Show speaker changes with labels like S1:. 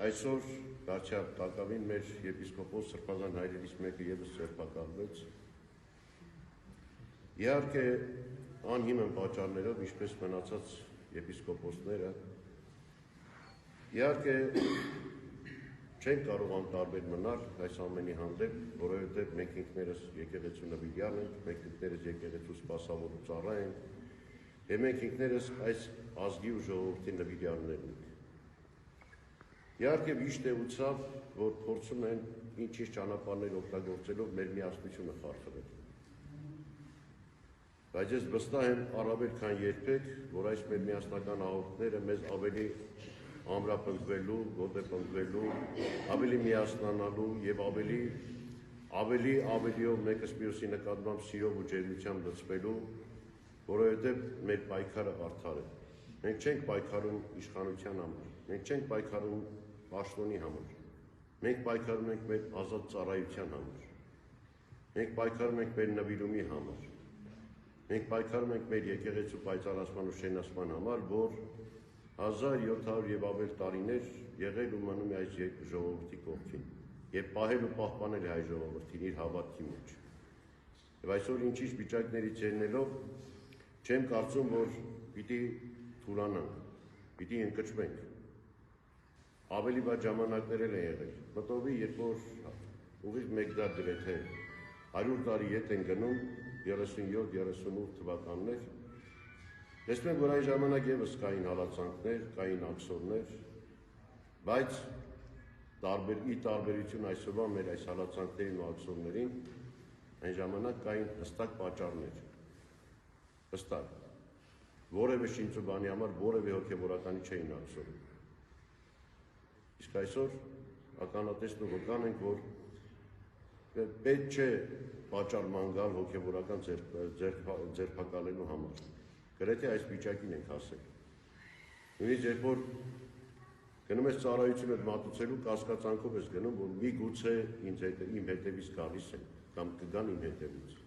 S1: Այսօր դարձյալ տակավին մեր եպիսկոպոս սրբազան հայրերից մեկը ևս ձերբակալվեց։ Իհարկե անհիմն պատճառներով, ինչպես մնացած եպիսկոպոսները, իհարկե չենք կարող անտարբեր մնալ այս ամենի հանդեպ, որովհետև մենք ինքներս եկեղեցու նվիրյալ ենք, մենք ինքներս եկեղեցու սպասավոր ու ծառա ենք, եւ մենք ինքներս այս ազգի ու ժողովրդի նվիրյալներ ենք։ Իհարկե միշտ էուցավ, որ փորձում են ինչ-ինչ ճանապարհներ օգտագործելով մեր միասնությունը խարխլել։ Բայց ես վստահ եմ առավել քան երբեք, որ այս մեր միասնական աղոթքները մեզ ավելի ամրապնդվելու, ոտեպնդվելու, ավելի միասնանալու եւ ավելիով մեկս մյուսի նկատմամբ սիրով ու ջերմությամբ լցվելու, որովհետեւ մեր պայքարը արդար է։ Մենք չենք պայքարում իշխանության համար, մենք չենք պայքարում պաշտոնի համար, մենք պայքարում ենք մեր ազատ ծառայության համար, մենք պայքարում ենք մեր նվիրումի համար, մենք պայքարում ենք մեր եկեղեցու պայծառացման ու շենացման համար, որ 1700 եւ ավել տարիներ եղել ու մնում է այս ժողովրդի կողքին եւ պահել ու պահպանել է հայ ժողովրդին իր հավատքի մեջ։ Եվ այսօր ինչ-ինչ վիճակներից ելնելով չեմ կարծում, որ պիտի թուլանանք, պիտի ընկճվենք։ Ավելի վաղ ժամանակներ են եղել։ Մտովի, երբ որ ուղիղ մեկ դար գրեթե 100 տարի ետ են գնում 37-38 թվականներ, տեսնում ենք, որ այն ժամանակ ևս կային հալածանքներ, կային աքսորներ, բայց ի տարբերություն այսօրվա մեր այս հալածանքներին ու աքսորներին, այն ժամանակ կային հստակ պատճառներ, հստակ, որևէ շինչ ու բանի համար որևէ հոգևորականի չէին աքսորում։ Իսկ այսօր ականատեսն ու վկան ենք, որ պետք չէ պատճառ գալ հոգևորական ձերբակալելու համար։ Գրեթե այս վիճակին ենք հասել։ Նույնիսկ երբ որ գնում ես ծառայությունը մատուցելու, կասկածանքով ես գնում, որ միգուցե իմ հետևից գալիս են կամ կգան իմ հետևից։